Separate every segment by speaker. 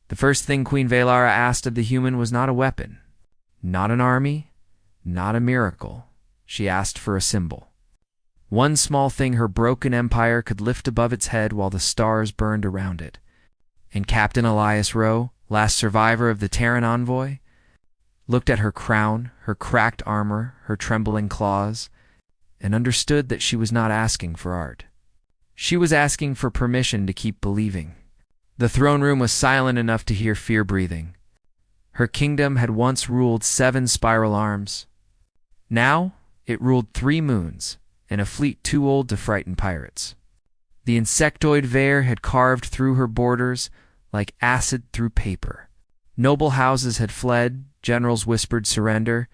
Speaker 1: The first thing Queen Valara asked of the human was not a weapon, not an army, not a miracle. She asked for a symbol. One small thing her broken empire could lift above its head while the stars burned around it. And Captain Elias Rowe, last survivor of the Terran envoy, looked at her crown, her cracked armor, her trembling claws, and understood that she was not asking for art. She was asking for permission to keep believing. The throne room was silent enough to hear fear breathing. Her kingdom had once ruled 7 spiral arms. Now it ruled 3 moons and a fleet too old to frighten pirates. The insectoid Vare had carved through her borders like acid through paper. Noble houses had fled, generals whispered surrender,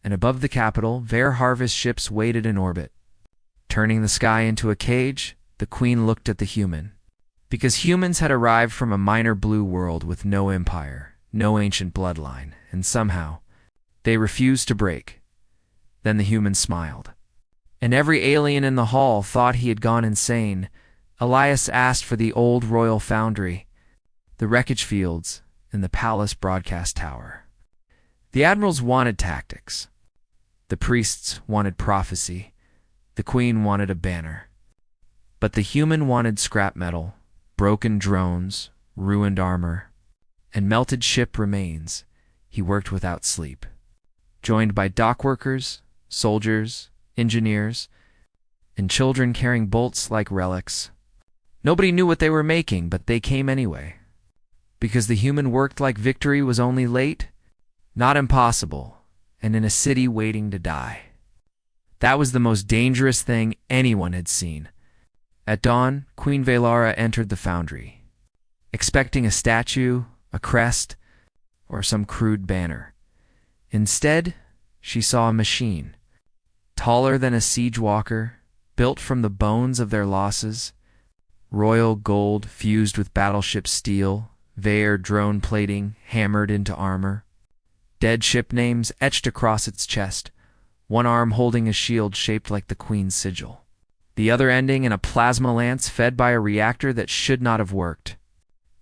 Speaker 1: and above the capital, Vare harvest ships waited in orbit. Turning the sky into a cage, the queen looked at the human. Because humans had arrived from a minor blue world with no empire, no ancient bloodline, and somehow they refused to break. Then the human smiled. And every alien in the hall thought he had gone insane. Elias asked for the old royal foundry, the wreckage fields, and the palace broadcast tower. The admirals wanted tactics. The priests wanted prophecy. The queen wanted a banner. But the human wanted scrap metal, broken drones, ruined armor, and melted ship remains. He worked without sleep, joined by dock workers, soldiers, engineers, and children carrying bolts like relics. Nobody knew what they were making, but they came anyway. Because the human worked like victory was only late, not impossible, and in a city waiting to die. That was the most dangerous thing anyone had seen. At dawn, Queen Valara entered the foundry, expecting a statue, a crest, or some crude banner. Instead, she saw a machine, taller than a siege walker, built from the bones of their losses, royal gold fused with battleship steel, Vare drone plating hammered into armor, dead ship names etched across its chest, one arm holding a shield shaped like the queen's sigil, the other ending in a plasma lance fed by a reactor that should not have worked.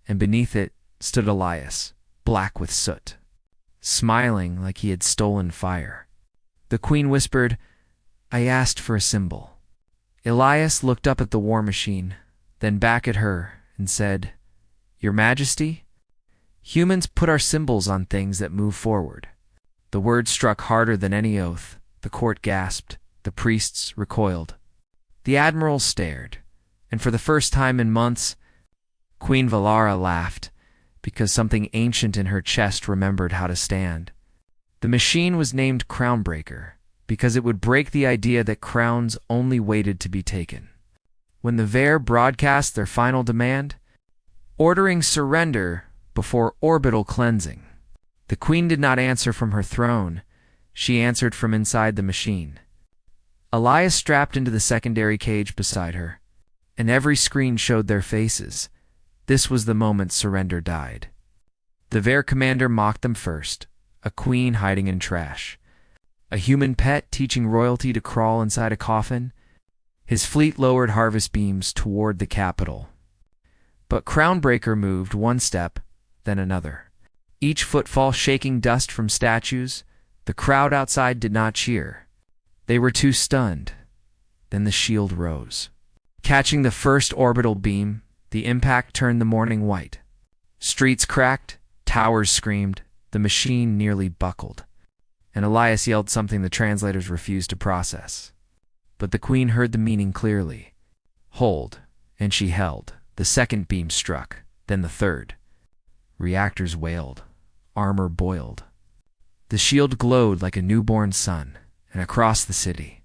Speaker 1: And beneath it stood Elias, black with soot, smiling like he had stolen fire. The queen whispered, "I asked for a symbol." Elias looked up at the war machine, then back at her, and said, "Your Majesty, humans put our symbols on things that move forward." The word struck harder than any oath. The court gasped. The priests recoiled. The admiral stared, and for the first time in months, Queen Valara laughed, because something ancient in her chest remembered how to stand. The machine was named Crownbreaker, because it would break the idea that crowns only waited to be taken. When the Vare broadcast their final demand, ordering surrender before orbital cleansing, the queen did not answer from her throne. She answered from inside the machine. Elias strapped into the secondary cage beside her, and every screen showed their faces. This was the moment surrender died. The Vare commander mocked them first, a queen hiding in trash, a human pet teaching royalty to crawl inside a coffin. His fleet lowered harvest beams toward the capital. But Crownbreaker moved one step, then another, each footfall shaking dust from statues. The crowd outside did not cheer. They were too stunned. Then the shield rose. Catching the first orbital beam, the impact turned the morning white. Streets cracked, towers screamed, the machine nearly buckled. And Elias yelled something the translators refused to process. But the queen heard the meaning clearly. Hold, and she held. The second beam struck, then the third. Reactors wailed. Armor boiled. The shield glowed like a newborn sun, and across the city,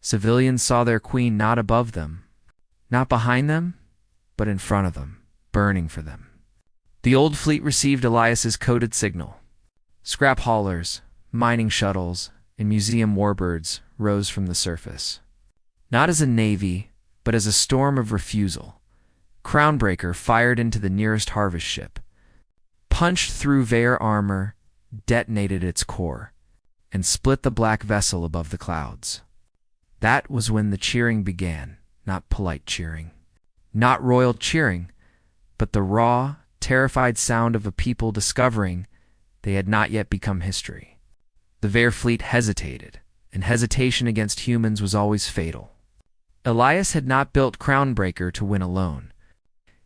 Speaker 1: civilians saw their queen not above them, not behind them, but in front of them, burning for them. The old fleet received Elias's coded signal. Scrap haulers, mining shuttles, and museum warbirds rose from the surface. Not as a navy, but as a storm of refusal. Crownbreaker fired into the nearest harvest ship, punched through Vare armor, detonated its core, and split the black vessel above the clouds. That was when the cheering began, not polite cheering, not royal cheering, but the raw, terrified sound of a people discovering they had not yet become history. The Vare fleet hesitated, and hesitation against humans was always fatal. Elias had not built Crownbreaker to win alone.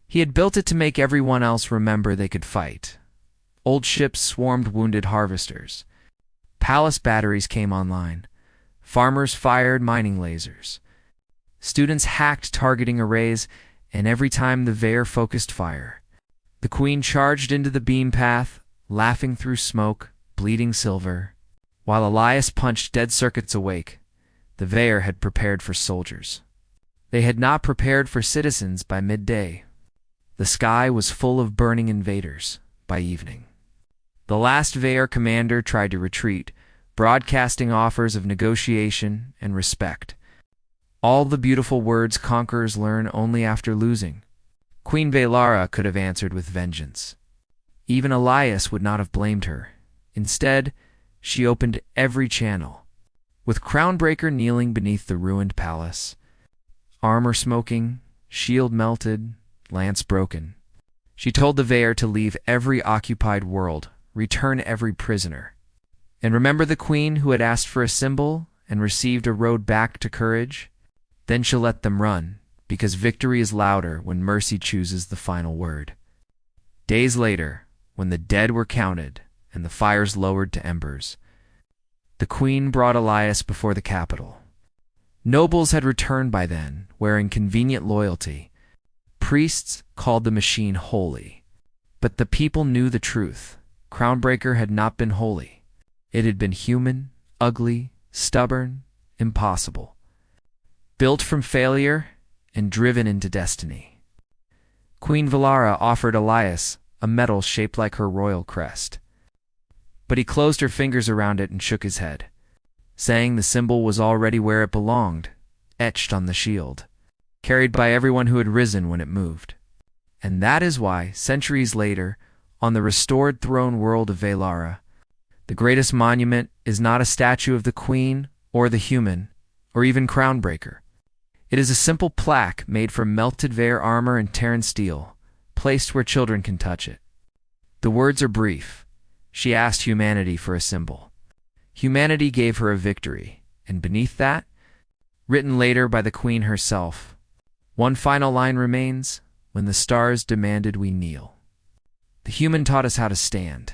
Speaker 1: He had built it to make everyone else remember they could fight. Old ships swarmed wounded harvesters. Palace batteries came online. Farmers fired mining lasers. Students hacked targeting arrays, and every time the Vare focused fire, the Queen charged into the beam path, laughing through smoke, bleeding silver. While Elias punched dead circuits awake, the Vare had prepared for soldiers. They had not prepared for citizens by midday. The sky was full of burning invaders by evening. The last Vare commander tried to retreat, broadcasting offers of negotiation and respect. All the beautiful words conquerors learn only after losing. Queen Valara could have answered with vengeance. Even Elias would not have blamed her. Instead, she opened every channel. With Crownbreaker kneeling beneath the ruined palace, armor smoking, shield melted, lance broken, she told the Vare to leave every occupied world, return every prisoner. And remember the Queen who had asked for a symbol and received a road back to courage? Then she'll let them run, because victory is louder when mercy chooses the final word. Days later, when the dead were counted and the fires lowered to embers, the Queen brought Elias before the capital. Nobles had returned by then, wearing convenient loyalty. Priests called the machine holy. But the people knew the truth. Crownbreaker had not been holy. It had been human, ugly, stubborn, impossible. Built from failure and driven into destiny. Queen Valara offered Elias a medal shaped like her royal crest. But he closed her fingers around it and shook his head, saying the symbol was already where it belonged, etched on the shield, carried by everyone who had risen when it moved. And that is why, centuries later, on the restored throne world of Valara, the greatest monument is not a statue of the Queen or the human, or even Crownbreaker. It is a simple plaque made from melted Vare armor and Terran steel, placed where children can touch it. The words are brief. She asked humanity for a symbol. Humanity gave her a victory, and beneath that, written later by the Queen herself, one final line remains: when the stars demanded we kneel. The human taught us how to stand.